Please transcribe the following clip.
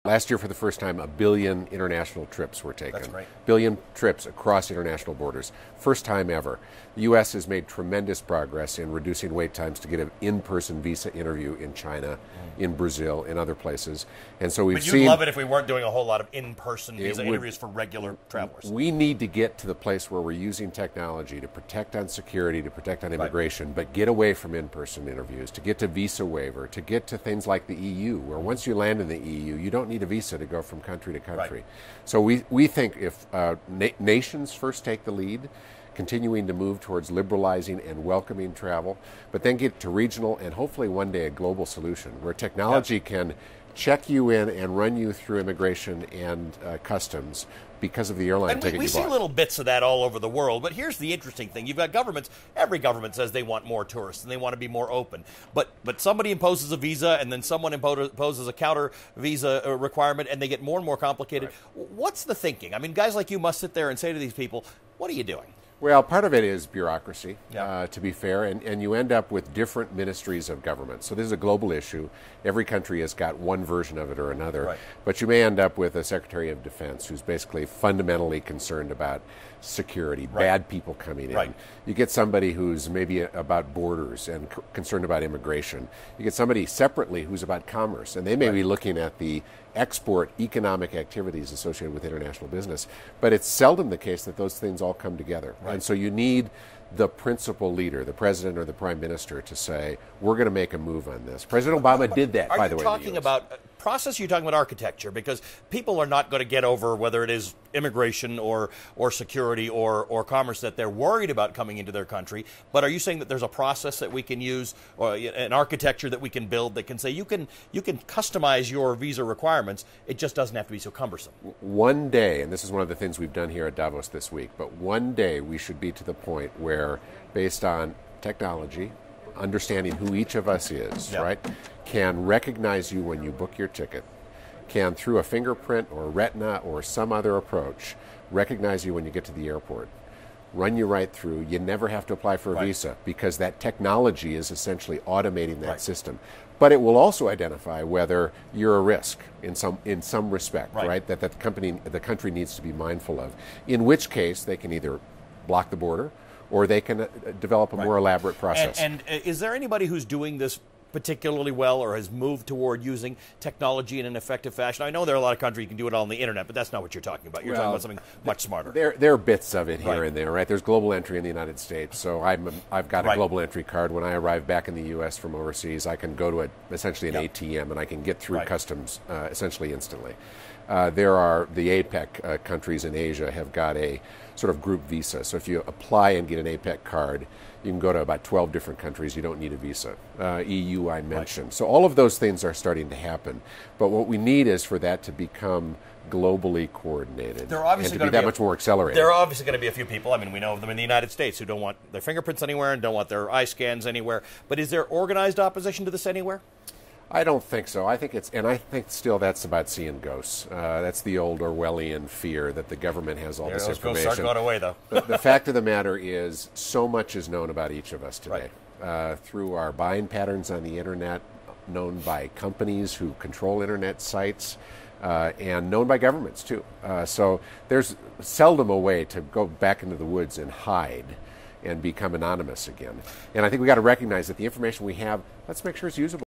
Last year, for the first time, 1 billion international trips were taken. That's great. 1 billion trips across international borders. First time ever. The U.S. has made tremendous progress in reducing wait times to get an in-person visa interview in China, in Brazil, in other places. And so we've seen... But you'd love it if we weren't doing a whole lot of in-person visa interviews for regular travelers. We need to get to the place where we're using technology to protect on security, to protect on immigration, but get away from in-person interviews, to get to visa waiver, to get to things like the EU, where once you land in the EU, you don't need a visa to go from country to country. So we think if nations first take the lead, continuing to move towards liberalizing and welcoming travel, but then get to regional and hopefully one day a global solution where technology can check you in and run you through immigration and customs because of the airline ticket you bought. We see little bits of that all over the world, but here's the interesting thing. You've got governments, every government says they want more tourists and they want to be more open. But somebody imposes a visa and then someone imposes a counter visa requirement and they get more and more complicated. What's the thinking? I mean, guys like you must sit there and say to these people, what are you doing? Well, part of it is bureaucracy, to be fair, and you end up with different ministries of government. So this is a global issue. Every country has got one version of it or another. But you may end up with a Secretary of Defense who's basically fundamentally concerned about security, bad people coming in. You get somebody who's maybe about borders and concerned about immigration. You get somebody separately who's about commerce, and they may be looking at the export economic activities associated with international business. But it's seldom the case that those things all come together. And so you need the principal leader, the president or the prime minister, to say, we're going to make a move on this. President Obama did that, by the way. Are you talking about process? You're talking about architecture, because people are not going to get over whether it is immigration or security or commerce that they're worried about coming into their country. But are you saying that there's a process that we can use, or an architecture that we can build that can say you can customize your visa requirements? It just doesn't have to be so cumbersome. One day, and this is one of the things we've done here at Davos this week, but one day we should be to the point where, based on technology, understanding who each of us is, can recognize you when you book your ticket, can, through a fingerprint or retina or some other approach, recognize you when you get to the airport, run you right through. You never have to apply for a visa because that technology is essentially automating that system. But it will also identify whether you're a risk in some respect, that the country needs to be mindful of, in which case they can either block the border or they can develop a more elaborate process. And is there anybody who's doing this particularly well or has moved toward using technology in an effective fashion? I know there are a lot of countries you can do it all on the internet, but that's not what you're talking about. You're talking about something much smarter. There are bits of it here and there, There's global entry in the United States, so I've got a global entry card. When I arrive back in the U.S. from overseas, I can go to essentially an ATM and I can get through customs essentially instantly. There are the APEC countries in Asia have got a sort of group visa. So if you apply and get an APEC card, you can go to about 12 different countries. You don't need a visa. EU, I mentioned. So all of those things are starting to happen. But what we need is for that to become globally coordinated and to be that much more accelerated. There are obviously going to be a few people, I mean, we know of them in the United States, who don't want their fingerprints anywhere and don't want their eye scans anywhere. But is there organized opposition to this anywhere? I don't think so. I think still that's about seeing ghosts. That's the old Orwellian fear that the government has all this information. Those ghosts aren't going away, though. The fact of the matter is, so much is known about each of us today. Through our buying patterns on the internet, known by companies who control internet sites, and known by governments, too. So there's seldom a way to go back into the woods and hide and become anonymous again. And I think we've got to recognize that the information we have, let's make sure it's usable.